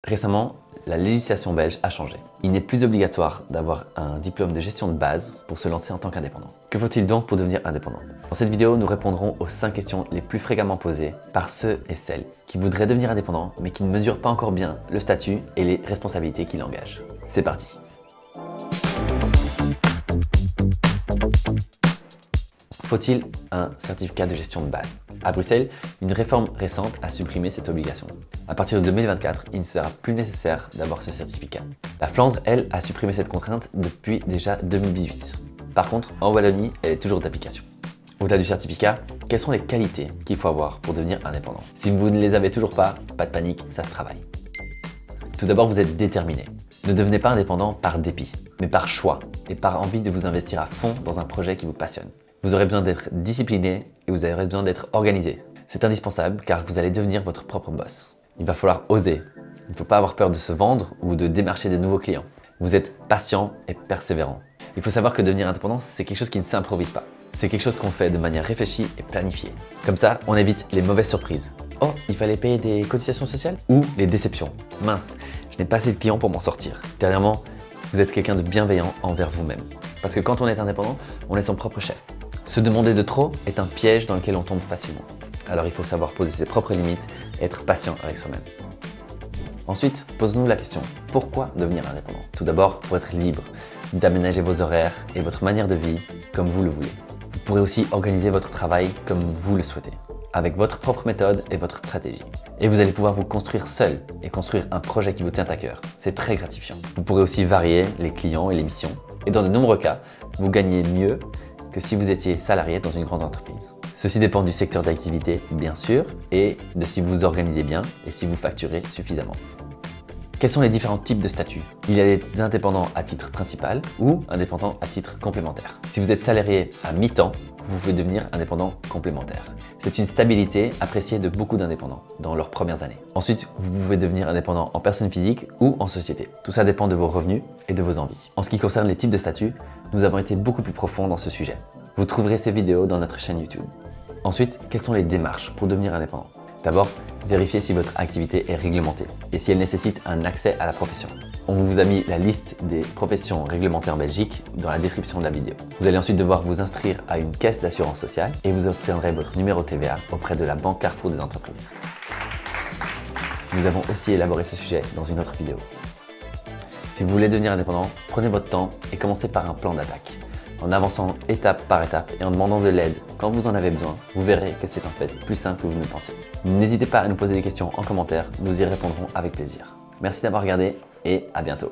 Récemment, la législation belge a changé. Il n'est plus obligatoire d'avoir un diplôme de gestion de base pour se lancer en tant qu'indépendant. Que faut-il donc pour devenir indépendant? Dans cette vidéo, nous répondrons aux 5 questions les plus fréquemment posées par ceux et celles qui voudraient devenir indépendants mais qui ne mesurent pas encore bien le statut et les responsabilités qui l'engagent. C'est parti! Faut-il un certificat de gestion de base? À Bruxelles, une réforme récente a supprimé cette obligation. À partir de 2024, il ne sera plus nécessaire d'avoir ce certificat. La Flandre, elle, a supprimé cette contrainte depuis déjà 2018. Par contre, en Wallonie, elle est toujours d'application. Au-delà du certificat, quelles sont les qualités qu'il faut avoir pour devenir indépendant? Si vous ne les avez toujours pas de panique, ça se travaille. Tout d'abord, vous êtes déterminé. Ne devenez pas indépendant par dépit, mais par choix et par envie de vous investir à fond dans un projet qui vous passionne. Vous aurez besoin d'être discipliné et vous aurez besoin d'être organisé. C'est indispensable car vous allez devenir votre propre boss. Il va falloir oser. Il ne faut pas avoir peur de se vendre ou de démarcher de nouveaux clients. Vous êtes patient et persévérant. Il faut savoir que devenir indépendant, c'est quelque chose qui ne s'improvise pas. C'est quelque chose qu'on fait de manière réfléchie et planifiée. Comme ça, on évite les mauvaises surprises. Oh, il fallait payer des cotisations sociales? Ou les déceptions. Mince, je n'ai pas assez de clients pour m'en sortir. Dernièrement, vous êtes quelqu'un de bienveillant envers vous-même. Parce que quand on est indépendant, on est son propre chef. Se demander de trop est un piège dans lequel on tombe facilement. Alors il faut savoir poser ses propres limites et être patient avec soi-même. Ensuite, pose-nous la question, pourquoi devenir indépendant? Tout d'abord, pour être libre, d'aménager vos horaires et votre manière de vie comme vous le voulez. Vous pourrez aussi organiser votre travail comme vous le souhaitez, avec votre propre méthode et votre stratégie. Et vous allez pouvoir vous construire seul et construire un projet qui vous tient à cœur. C'est très gratifiant. Vous pourrez aussi varier les clients et les missions. Et dans de nombreux cas, vous gagnez mieux que si vous étiez salarié dans une grande entreprise. Ceci dépend du secteur d'activité, bien sûr, et de si vous vous organisez bien et si vous facturez suffisamment. Quels sont les différents types de statuts? Il y a des indépendants à titre principal ou indépendants à titre complémentaire. Si vous êtes salarié à mi-temps, vous pouvez devenir indépendant complémentaire. C'est une stabilité appréciée de beaucoup d'indépendants dans leurs premières années. Ensuite, vous pouvez devenir indépendant en personne physique ou en société. Tout ça dépend de vos revenus et de vos envies. En ce qui concerne les types de statuts, nous avons été beaucoup plus profonds dans ce sujet. Vous trouverez ces vidéos dans notre chaîne YouTube. Ensuite, quelles sont les démarches pour devenir indépendant? D'abord, vérifiez si votre activité est réglementée et si elle nécessite un accès à la profession. On vous a mis la liste des professions réglementées en Belgique dans la description de la vidéo. Vous allez ensuite devoir vous inscrire à une caisse d'assurance sociale et vous obtiendrez votre numéro TVA auprès de la Banque Carrefour des entreprises. Nous avons aussi élaboré ce sujet dans une autre vidéo. Si vous voulez devenir indépendant, prenez votre temps et commencez par un plan d'attaque. En avançant étape par étape et en demandant de l'aide quand vous en avez besoin, vous verrez que c'est en fait plus simple que vous ne le pensez. N'hésitez pas à nous poser des questions en commentaire, nous y répondrons avec plaisir. Merci d'avoir regardé et à bientôt.